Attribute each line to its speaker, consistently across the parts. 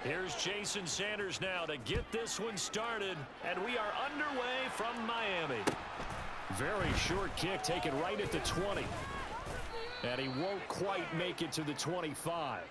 Speaker 1: Here's Jason Sanders now to get this one started, and we are underway from Miami. Very short kick taken right at the 20. And he won't quite make it to the 25.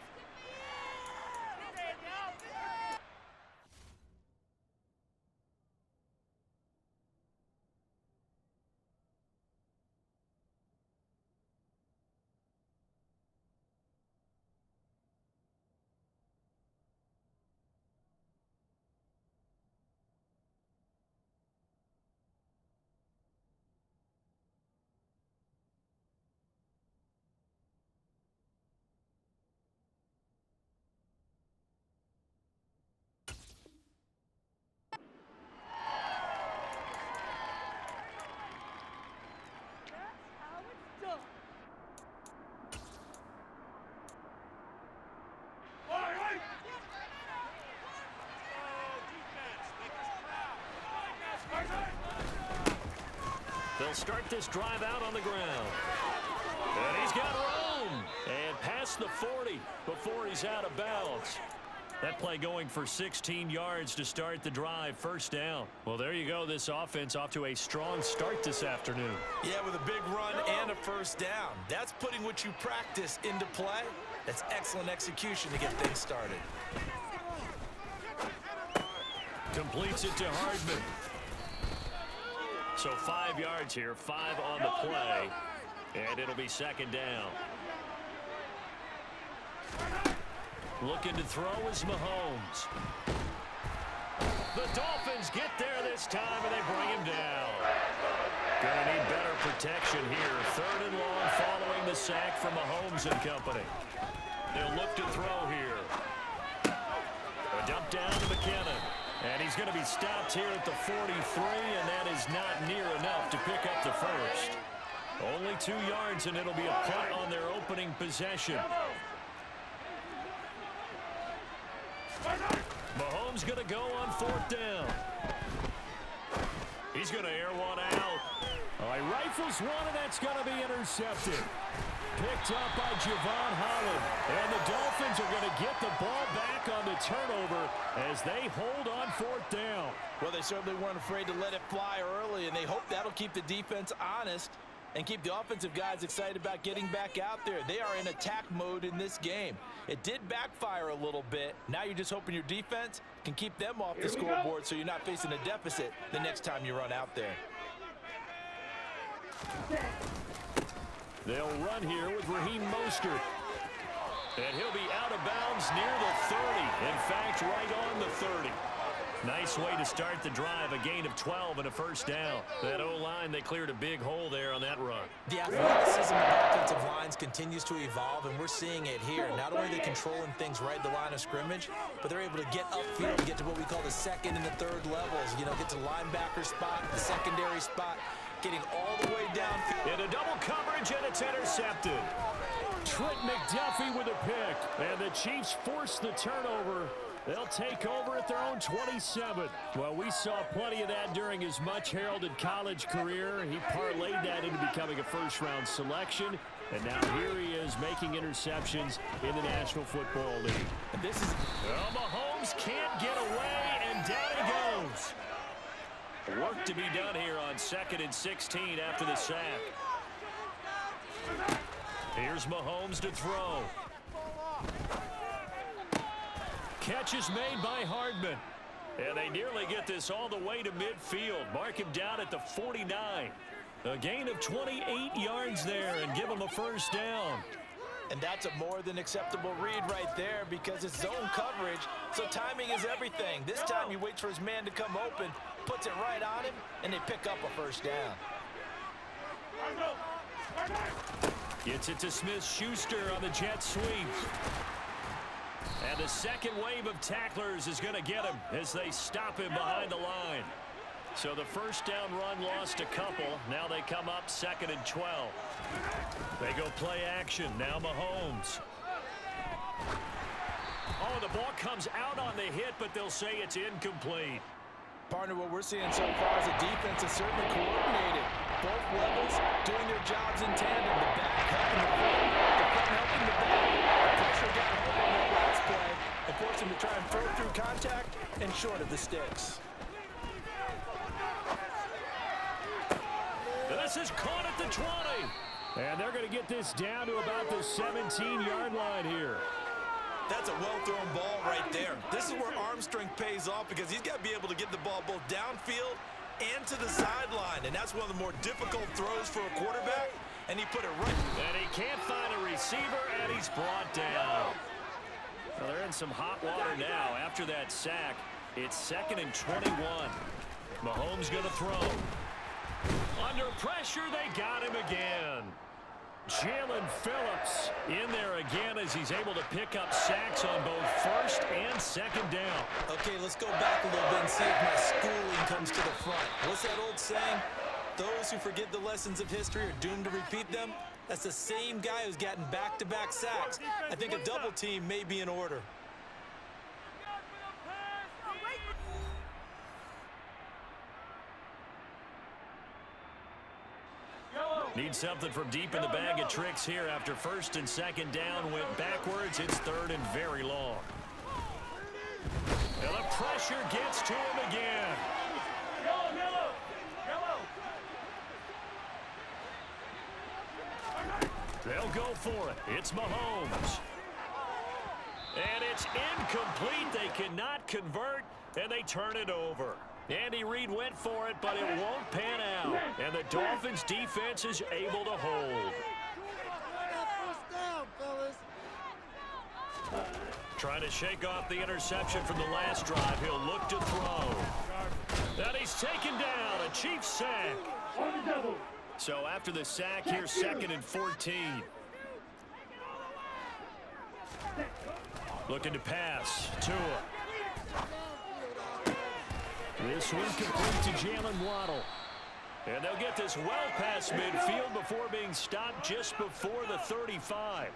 Speaker 1: They'll start this drive out on the ground. And he's got room. And past the 40 before he's out of bounds. That play going for 16 yards to start the drive. First down. Well, there you go. This offense off to a strong start this afternoon.
Speaker 2: Yeah, with a big run and a first down. That's putting what you practice into play. That's excellent execution to get things started.
Speaker 1: Completes it to Hardman. So 5 yards here, 5 on the play, and it'll be second down. Looking to throw is Mahomes. The Dolphins get there this time, and they bring him down. Gonna need better protection here. Third and long following the sack from Mahomes and company. They'll look to throw here. A dump down to McKinnon. And he's going to be stopped here at the 43, and that is not near enough to pick up the first. Only 2 yards, and it'll be a punt on their opening possession. Mahomes going to go on 4th down. He's going to air one out. Oh, he rifles one, and that's going to be intercepted. Picked up by Javon Holland. And the Dolphins are going to get the ball back on the turnover as they hold on 4th down.
Speaker 2: Well, they certainly weren't afraid to let it fly early, and they hope that'll keep the defense honest and keep the offensive guys excited about getting back out there. They are in attack mode in this game. It did backfire a little bit. Now you're just hoping your defense can keep them off the scoreboard so you're not facing a deficit the next time you run out there.
Speaker 1: They'll run here with Raheem Mostert. And he'll be out of bounds near the 30. In fact, right on the 30. Nice way to start the drive. A gain of 12 and a first down. That O-line, they cleared a big hole there on that run.
Speaker 2: The athleticism of offensive lines continues to evolve, and we're seeing it here. Not only are they controlling things right at the line of scrimmage, but they're able to get upfield and get to what we call the second and the third levels. You know, get to the linebacker spot, the secondary spot, getting all the way downfield.
Speaker 1: In a double coverage, and it's intercepted. Trent McDuffie with a pick, and the Chiefs force the turnover. They'll take over at their own 27. Well, we saw plenty of that during his much-heralded college career. He parlayed that into becoming a first-round selection, and now here he is making interceptions in the National Football League.
Speaker 2: And this is...
Speaker 1: Well, Mahomes can't get away, and down he goes. Work to be done here on 2nd and 16 after the sack. Here's Mahomes to throw. Catch is made by Hardman. And they nearly get this all the way to midfield. Mark him down at the 49. A gain of 28 yards there and give him a first down.
Speaker 2: And that's a more than acceptable read right there because it's zone coverage, so timing is everything. This time he waits for his man to come open, puts it right on him, and they pick up a first down.
Speaker 1: Gets it to Smith-Schuster on the jet sweep. And the second wave of tacklers is going to get him as they stop him behind the line. So the first down run lost a couple. Now they come up 2nd and 12. They go play action. Now Mahomes. Oh, the ball comes out on the hit, but they'll say it's incomplete.
Speaker 2: Partner, what we're seeing so far is the defense is certainly coordinated. Both levels doing their jobs in tandem. The back helping the front helping the back. The pressure got home on that last play and forced force him to try and throw through contact and short of the sticks.
Speaker 1: This is caught at the 20. And they're going to get this down to about the 17-yard line here.
Speaker 2: That's a well-thrown ball right there. This is where arm strength pays off because he's got to be able to get the ball both downfield and to the sideline. And that's one of the more difficult throws for a quarterback. And he put it right.
Speaker 1: And he can't find a receiver, and he's brought down. Well, they're in some hot water now. After that sack, it's 2nd and 21. Mahomes going to throw. Under pressure, they got him again. Jalen Phillips in there again as he's able to pick up sacks on both 1st and 2nd down.
Speaker 2: Okay, let's go back a little bit and see if my schooling comes to the front. What's that old saying? Those who forget the lessons of history are doomed to repeat them. That's the same guy who's gotten back-to-back sacks. I think a double team may be in order.
Speaker 1: Need something from deep in the bag of tricks here after 1st and 2nd down went backwards. It's 3rd and very long. And the pressure gets to him again. They'll go for it. It's Mahomes. And it's incomplete. They cannot convert, and they turn it over. Andy Reid went for it, but it won't pan out. And the Dolphins' defense is able to hold. Trying to shake off the interception from the last drive. He'll look to throw. And he's taken down. A Chiefs sack. So after the sack, here's 2nd and 14. Looking to pass. Tua. This one complete to Jalen Waddle. And they'll get this well past midfield before being stopped just before the 35.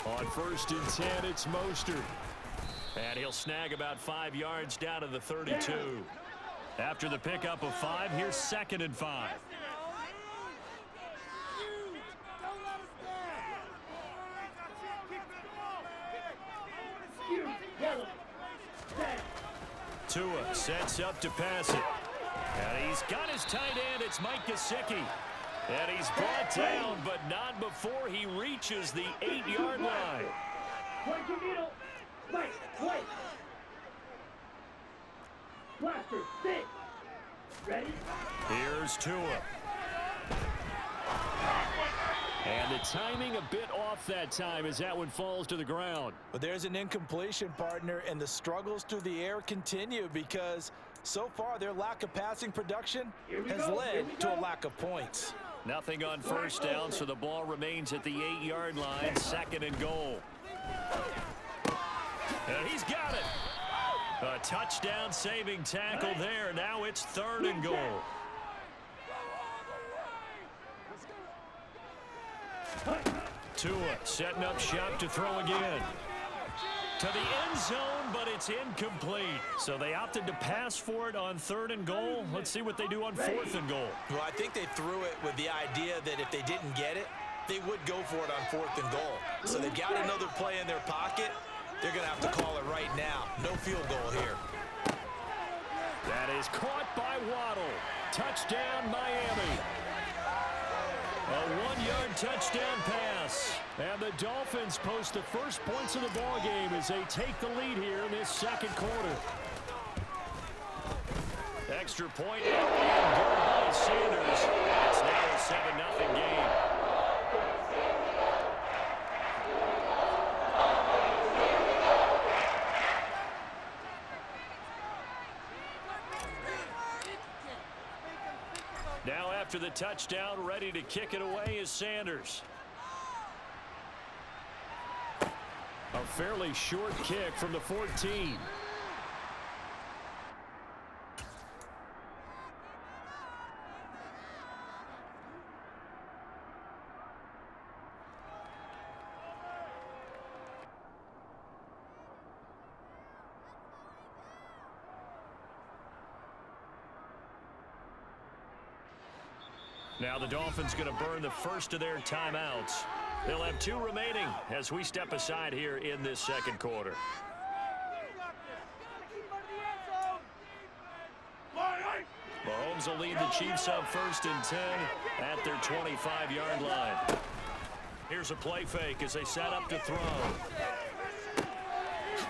Speaker 1: On 1st and 10, it's Mostert. And he'll snag about 5 yards down to the 32. After the pickup of 5, here's 2nd and 5. Tua sets up to pass it. And he's got his tight end. It's Mike Gesicki. And he's brought down, but not before he reaches the 8-yard line. Here's Tua. And the timing a bit off that time as that one falls to the ground.
Speaker 2: But there's an incompletion, partner, and the struggles through the air continue because so far their lack of passing production has led to a lack of points.
Speaker 1: Nothing on 1st down, so the ball remains at the 8-yard line, 2nd and goal. And he's got it. A touchdown saving tackle there. Now it's 3rd and goal. Tua setting up shop to throw again. To the end zone, but it's incomplete. So they opted to pass for it on 3rd and goal. Let's see what they do on 4th and goal.
Speaker 2: Well, I think they threw it with the idea that if they didn't get it, they would go for it on 4th and goal. So they've got another play in their pocket. They're going to have to call it right now. No field goal here.
Speaker 1: That is caught by Waddle. Touchdown, Miami. A 1-yard touchdown pass. And the Dolphins post the first points of the ball game as they take the lead here in this 2nd quarter. Extra point and good by Sanders. It's now a 7-0 game. Now after the touchdown, ready to kick it away is Sanders. A fairly short kick from the 14. Now the Dolphins going to burn the first of their timeouts. They'll have 2 remaining as we step aside here in this second quarter. Mahomes will lead the Chiefs up 1st and 10 at their 25-yard line. Here's a play fake as they set up to throw.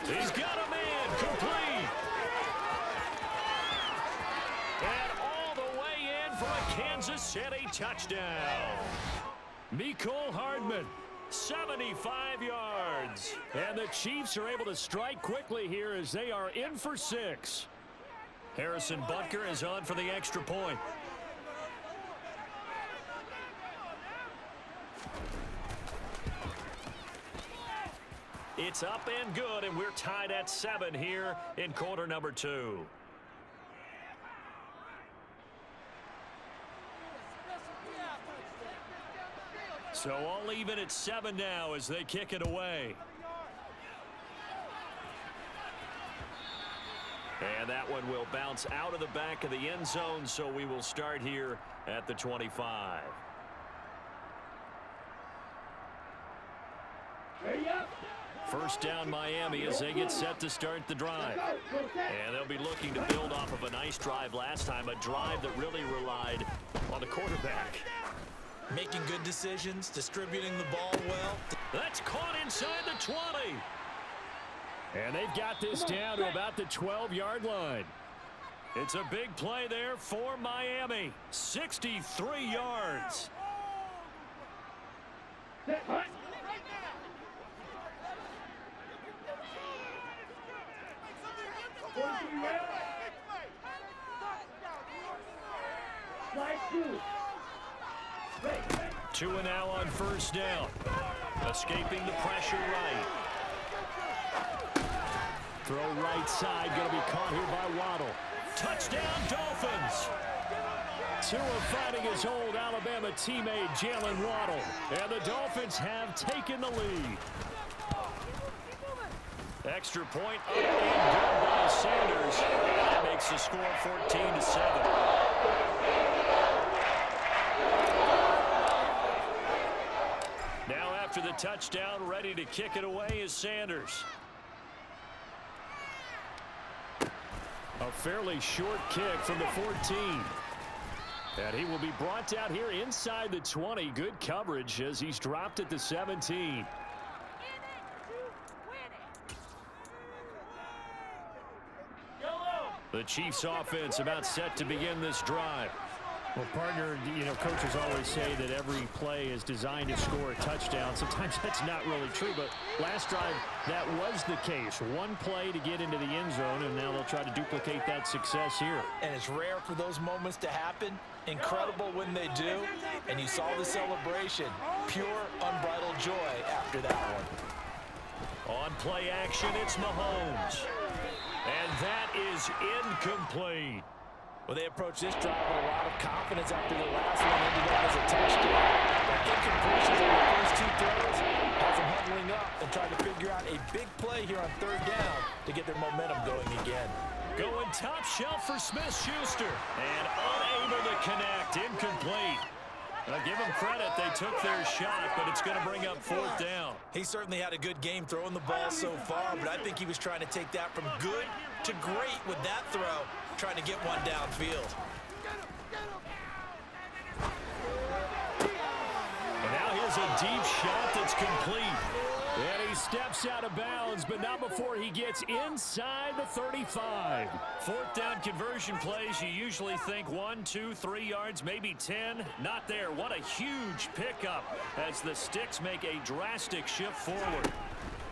Speaker 1: He's got a man complete. And all the way in for a Kansas City touchdown. Mecole Hardman, 75 yards. And the Chiefs are able to strike quickly here as they are in for 6. Harrison Butker is on for the extra point. It's up and good, and we're tied at 7 here in quarter number 2. So all even at 7 now as they kick it away. And that one will bounce out of the back of the end zone, so we will start here at the 25. First down Miami as they get set to start the drive. And they'll be looking to build off of a nice drive last time, a drive that really relied on the quarterback.
Speaker 2: Making good decisions, distributing the ball well.
Speaker 1: That's caught inside the 20. And they've got this down to about the 12-yard line. It's a big play there for Miami. 63 yards. Two and now on first down. Escaping the pressure right. Throw right side, going to be caught here by Waddle. Touchdown, Dolphins. Tua fighting his old Alabama teammate, Jalen Waddle. And the Dolphins have taken the lead. Extra point up and good by Sanders. That makes the score 14-7. Now after the touchdown, ready to kick it away is Sanders. A fairly short kick from the 14. And he will be brought down here inside the 20. Good coverage as he's dropped at the 17. The Chiefs offense about set to begin this drive.
Speaker 3: Well, partner, coaches always say that every play is designed to score a touchdown. Sometimes that's not really true, but last drive, that was the case. One play to get into the end zone, and now they'll try to duplicate that success here.
Speaker 2: And it's rare for those moments to happen. Incredible when they do. And you saw the celebration. Pure, unbridled joy after that one.
Speaker 1: On play action, it's Mahomes. And that is incomplete.
Speaker 2: Well, they approached this drive with a lot of confidence after the last one ended up as a touchdown. That incompletions on the first 2 throws has them huddling up and trying to figure out a big play here on 3rd down to get their momentum going again.
Speaker 1: Going top shelf for Smith-Schuster. And unable to connect. Incomplete. I'll give them credit. They took their shot, but it's going to bring up 4th down.
Speaker 2: He certainly had a good game throwing the ball so far, but I think he was trying to take that from good to great with that throw, trying to get one downfield.
Speaker 1: And now here's a deep shot that's complete. And he steps out of bounds, but not before he gets inside the 35. 4th down conversion plays, you usually think 1, 2, 3 yards, maybe 10. Not there. What a huge pickup as the Sticks make a drastic shift forward.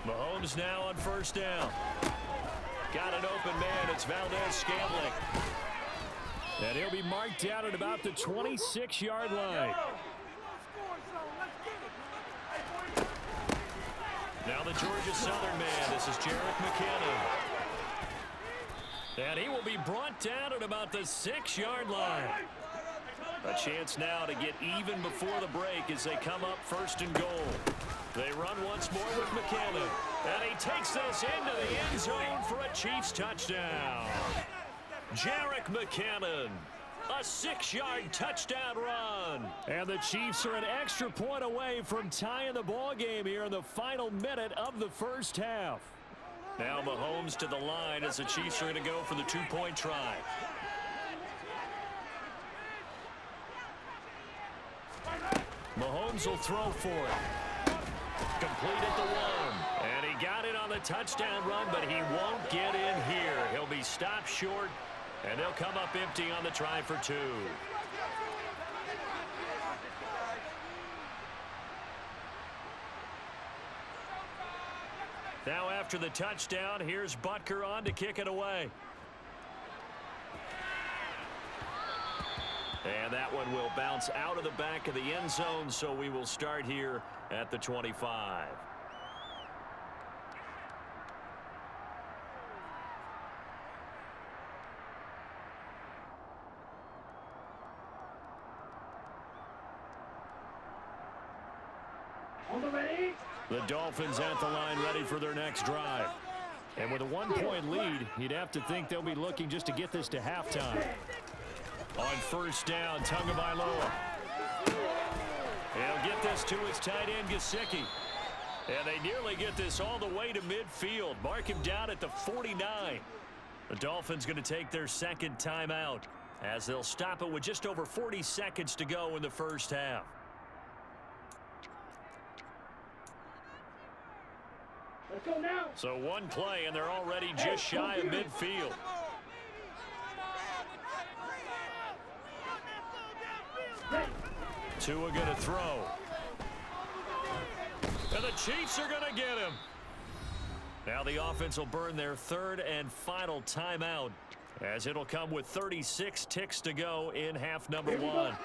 Speaker 1: Mahomes now on 1st down. Got an open man. It's Valdez-Scantling. And he'll be marked down at about the 26-yard line. Now the Georgia Southern man. This is Jerick McKinnon. And he will be brought down at about the 6-yard line. A chance now to get even before the break as they come up 1st and goal. They run once more with McKinnon. And he takes this into the end zone for a Chiefs touchdown. Jerick McKinnon. A 6-yard touchdown run.
Speaker 3: And the Chiefs are an extra point away from tying the ball game here in the final minute of the first half.
Speaker 1: Now Mahomes to the line as the Chiefs are going to go for the 2-point try. Mahomes will throw for it. Complete at the 1. And he got it on the touchdown run, but he won't get in here. He'll be stopped short, and they'll come up empty on the try for 2. Now after the touchdown, here's Butker on to kick it away. And that one will bounce out of the back of the end zone, so we will start here at the 25. The Dolphins at the line ready for their next drive. And with a 1-point lead, you'd have to think they'll be looking just to get this to halftime. On first down, Tagovailoa. He'll get this to his tight end, Gesicki. And they nearly get this all the way to midfield. Mark him down at the 49. The Dolphins going to take their second timeout as they'll stop it with just over 40 seconds to go in the first half.
Speaker 4: Let's go now.
Speaker 1: So one play, and they're already just shy of midfield. Tua going to throw. And the Chiefs are going to get him. Now the offense will burn their third and final timeout, as it'll come with 36 ticks to go in half number 1.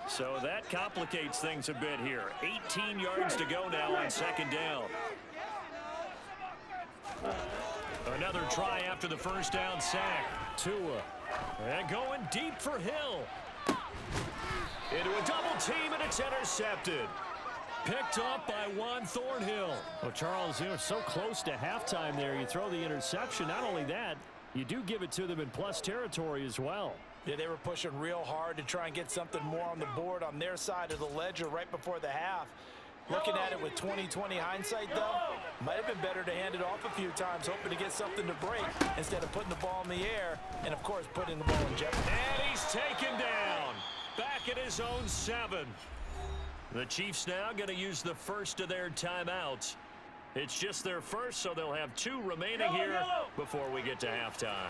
Speaker 1: So that complicates things a bit here. 18 yards to go now on second down. Another try after the first down sack. Tua. And going deep for Hill. Into a double team, and it's intercepted. Picked up by Juan Thornhill.
Speaker 3: Well, Charles, so close to halftime there. You throw the interception. Not only that, you do give it to them in plus territory as well.
Speaker 2: Yeah, they were pushing real hard to try and get something more on the board on their side of the ledger right before the half. Looking at it with 20/20 hindsight, though, might have been better to hand it off a few times, hoping to get something to break instead of putting the ball in the air and, of course, putting the ball in jeopardy.
Speaker 1: And he's taken down. Back at his own 7. The Chiefs now going to use the first of their timeouts. It's just their first, so they'll have 2 remaining here before we get to halftime.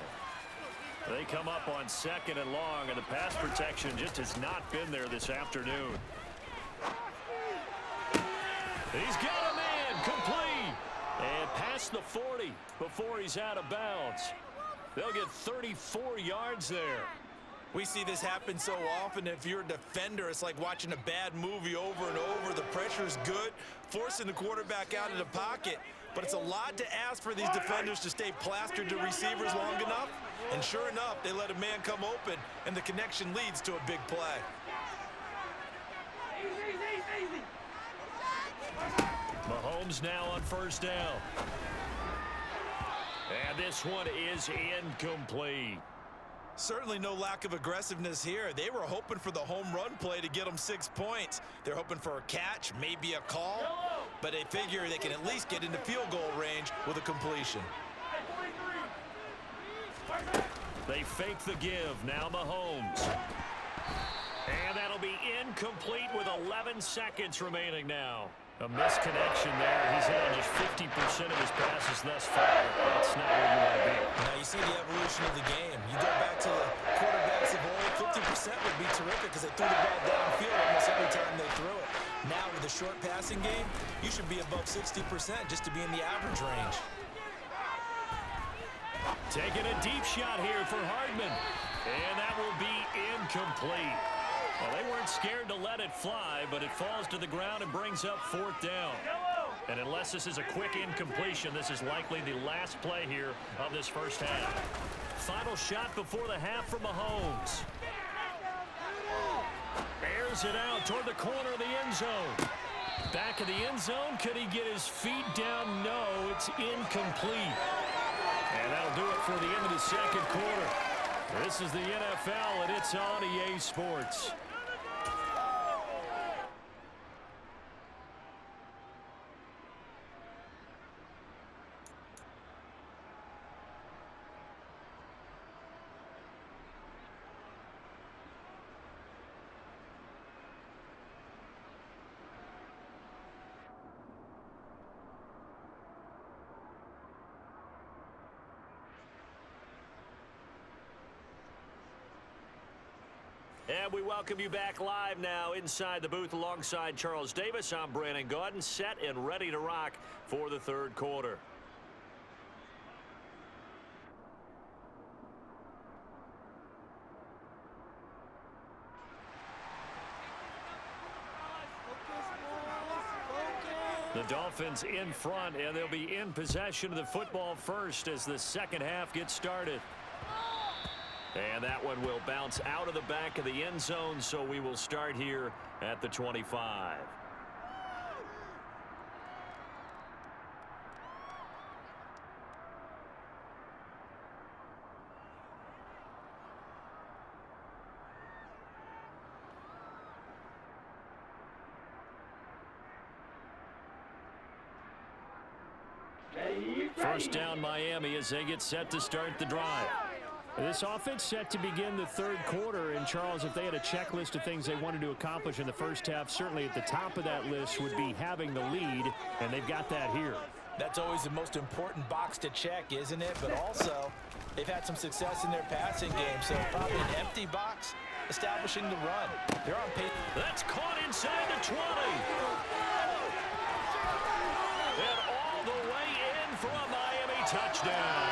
Speaker 1: They come up on second and long, and the pass protection just has not been there this afternoon. He's got a man complete. And past the 40 before he's out of bounds. They'll get 34 yards there.
Speaker 2: We see this happen so often. If you're a defender, it's like watching a bad movie over and over. The pressure's good, forcing the quarterback out of the pocket. But it's a lot to ask for these defenders to stay plastered to receivers long enough. And sure enough, they let a man come open, and the connection leads to a big play.
Speaker 1: Mahomes now on first down. And this one is incomplete.
Speaker 2: Certainly no lack of aggressiveness here. They were hoping for the home run play to get them 6 points. They're hoping for a catch, maybe a call, but they figure they can at least get into field goal range with a completion.
Speaker 1: They fake the give. Now Mahomes. And that'll be incomplete with 11 seconds remaining now. A misconnection there. He's hit on just 50% of his passes thus far. That's not where you want to be.
Speaker 2: Now you see the evolution of the game. You go back to the quarterbacks of old, 50% would be terrific because they threw the ball downfield almost every time they threw it. Now with the short passing game, you should be above 60% just to be in the average range.
Speaker 1: Taking a deep shot here for Hardman. And that will be incomplete. Well, they weren't scared to let it fly, but it falls to the ground and brings up 4th down. And unless this is a quick incompletion, this is likely the last play here of this first half. Final shot before the half for Mahomes. Airs it out toward the corner of the end zone. Back of the end zone. Could he get his feet down? No, it's incomplete. And that'll do it for the end of the second quarter. This is the NFL, and it's on EA Sports. And we welcome you back live now inside the booth alongside Charles Davis. I'm Brandon Gaudin, set and ready to rock for the third quarter. The Dolphins in front, and they'll be in possession of the football first as the second half gets started. And that one will bounce out of the back of the end zone, so we will start here at the 25. First down Miami as they get set to start the drive.
Speaker 3: This offense set to begin the third quarter, and Charles, if they had a checklist of things they wanted to accomplish in the first half, certainly at the top of that list would be having the lead, and they've got that here.
Speaker 2: That's always the most important box to check, isn't it? But also, they've had some success in their passing game, so probably an empty box establishing the run. They're on pace.
Speaker 1: That's caught inside the 20. And all the way in for a Miami touchdown.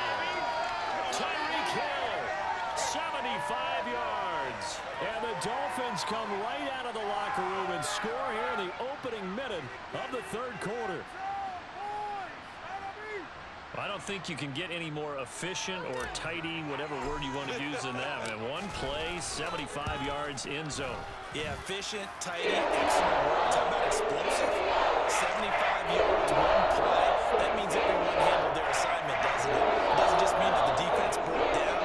Speaker 1: 75 yards.
Speaker 3: And the Dolphins come right out of the locker room and score here in the opening minute of the third quarter.
Speaker 1: I don't think you can get any more efficient or tidy, whatever word you want to use in that. And one play, 75 yards in zone.
Speaker 2: Yeah, efficient, tidy, excellent work. Talk about explosive. 75 yards, one play. That means everyone handled their assignment, doesn't it? It doesn't just mean that the defense broke down.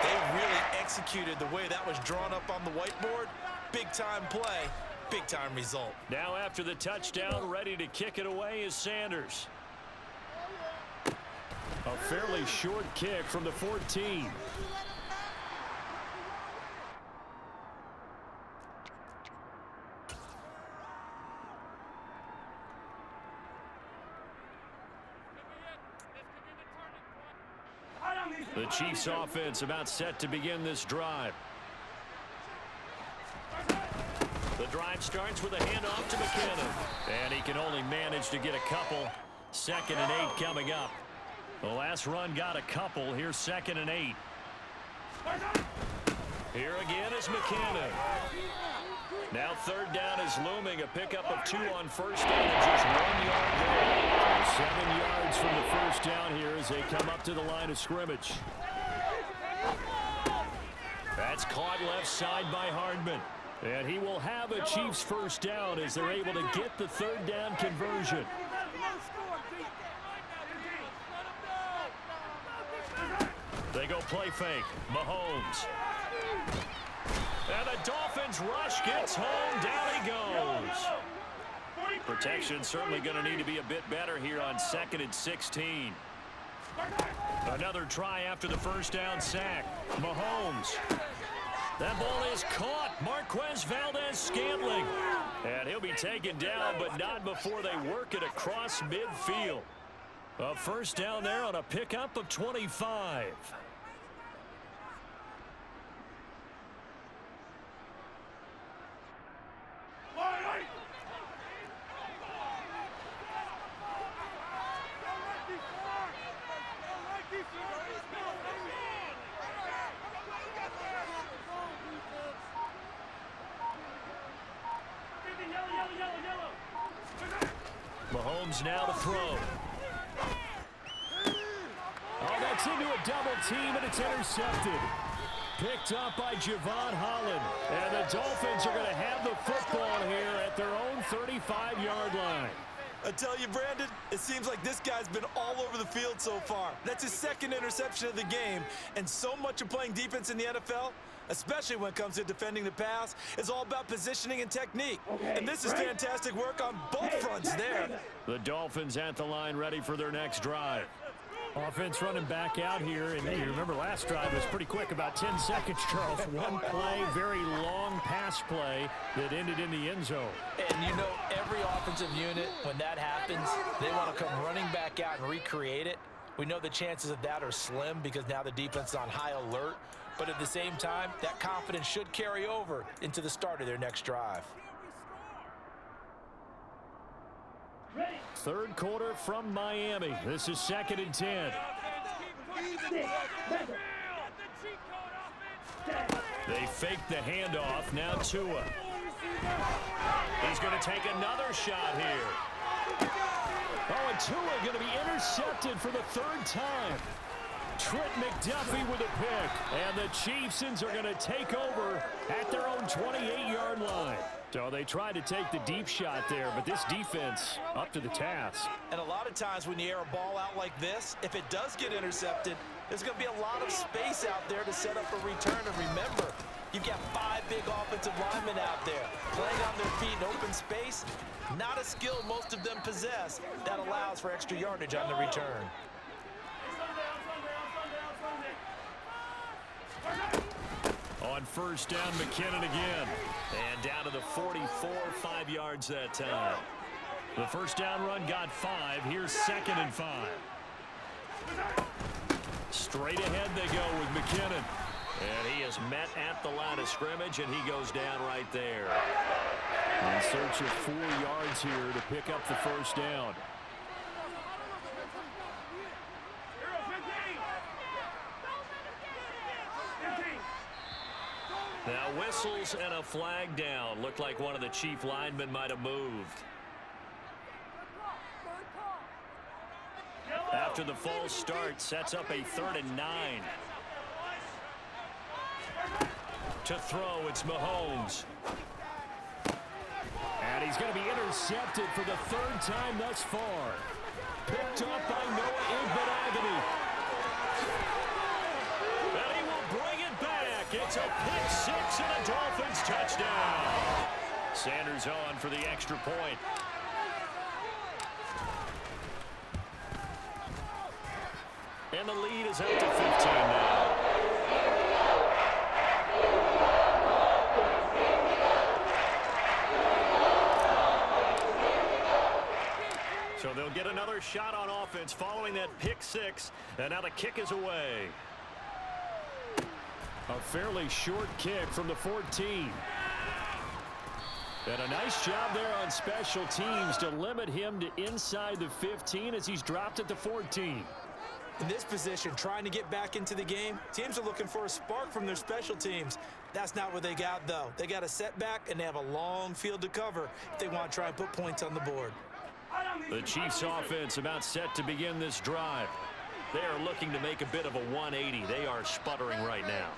Speaker 2: They really executed the way that was drawn up on the whiteboard. Big-time play, big-time result.
Speaker 1: Now after the touchdown, ready to kick it away is Sanders.
Speaker 3: A fairly short kick from the 14.
Speaker 1: The Chiefs offense about set to begin this drive. The drive starts with a handoff to McKinnon. And he can only manage to get a couple. 2nd and 8 coming up. The last run got a couple. Here's 2nd and 8. Here again is McKinnon. Now 3rd down is looming. A pickup of 2 on first down and just 1 yard there.
Speaker 3: 7 yards from the first down here as they come up to the line of scrimmage.
Speaker 1: That's caught left side by Hardman.
Speaker 3: And he will have a Chiefs first down as they're able to get the 3rd down conversion.
Speaker 1: They go play fake. Mahomes. And the Dolphins rush gets home. Down he goes. Protection certainly going to need to be a bit better here on 2nd and 16. Another try after the first down sack. Mahomes. That ball is caught. Marquez Valdez-Scantling. And he'll be taken down, but not before they work it across midfield. A first down there on a pickup of 25. Mahomes now to throw.
Speaker 3: Oh, that's into a double team, and it's intercepted. Picked up by Javon Holland. And the Dolphins are going to have the football here at their own 35-yard line.
Speaker 2: I tell you, Brandon, it seems like this guy's been all over the field so far. That's his second interception of the game, and so much of playing defense in the NFL, especially when it comes to defending the pass, is all about positioning and technique. And this is fantastic work on both fronts there.
Speaker 3: The Dolphins at the line ready for their next drive. Offense running back out here, and hey, you remember last drive was pretty quick, about 10 seconds, Charles. One play, very long pass play that ended in the end zone.
Speaker 2: And you know, every offensive unit, when that happens, they want to come running back out and recreate it. We know the chances of that are slim because now the defense is on high alert. But at the same time, that confidence should carry over into the start of their next drive.
Speaker 3: Third quarter from Miami. This is 2nd and 10. They fake the handoff. Now Tua. He's going to take another shot here. Oh, and Tua going to be intercepted for the 3rd time. Trent McDuffie with a pick. And the Chiefs are going to take over at their own 28-yard line. So they tried to take the deep shot there, but this defense up to the task.
Speaker 2: And a lot of times when you air a ball out like this, if it does get intercepted, there's going to be a lot of space out there to set up a return. And remember, you've got 5 big offensive linemen out there playing on their feet in open space. Not a skill most of them possess that allows for extra yardage on the return.
Speaker 3: On first down, McKinnon again. And down to the 44, 5 yards that time. The first down run got 5. Here's 2nd and 5. Straight ahead they go with McKinnon. And he is met at the line of scrimmage, and he goes down right there. In search of 4 yards here to pick up the first down. Now whistles and a flag down. Looked like one of the Chief linemen might have moved. After the false start, sets up a 3rd and 9. To throw, it's Mahomes. And he's going to be intercepted for the 3rd time thus far. Picked up by Noah Igbenogany. And he will bring it back. It's a pick 6 and a Dolphins touchdown. Sanders on for the extra point. And the lead is up to 15 now. So they'll get another shot on offense following that pick 6. And now the kick is away. A fairly short kick from the 14. And a nice job there on special teams to limit him to inside the 15 as he's dropped at the 14.
Speaker 2: In this position, trying to get back into the game, teams are looking for a spark from their special teams. That's not what they got, though. They got a setback, and they have a long field to cover if they want to try and put points on the board.
Speaker 3: The Chiefs offense about set to begin this drive. They are looking to make a bit of a 180. They are sputtering right now.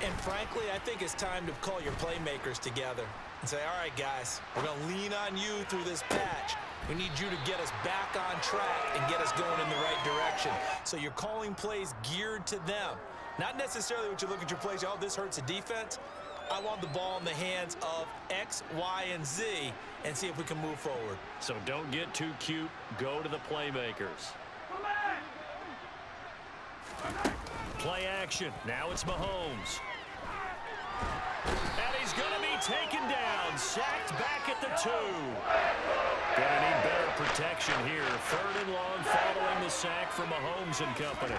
Speaker 2: And frankly, I think it's time to call your playmakers together and say, all right, guys, we're going to lean on you through this patch. We need you to get us back on track and get us going in the right direction. So you're calling plays geared to them. Not necessarily what you look at your plays, oh, this hurts the defense. I want the ball in the hands of X, Y, and Z and see if we can move forward.
Speaker 3: So don't get too cute. Go to the playmakers. Play action. Now it's Mahomes. And he's going to be taken down. Sacked back at the 2. Gonna need better protection here. 3rd and long following the sack from Mahomes and company.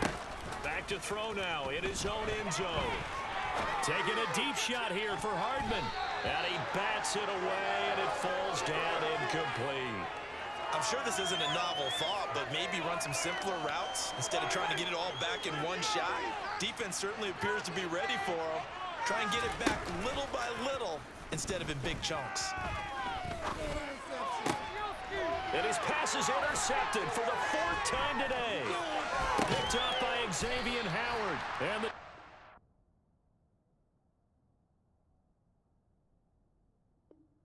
Speaker 3: Back to throw now in his own end zone. Taking a deep shot here for Hardman. And he bats it away, and it falls down incomplete.
Speaker 2: I'm sure this isn't a novel thought, but maybe run some simpler routes instead of trying to get it all back in one shot. Defense certainly appears to be ready for him. Try and get it back little by little instead of in big chunks.
Speaker 3: And his pass is intercepted for the 4th time today. Picked up by Xavier Howard. And the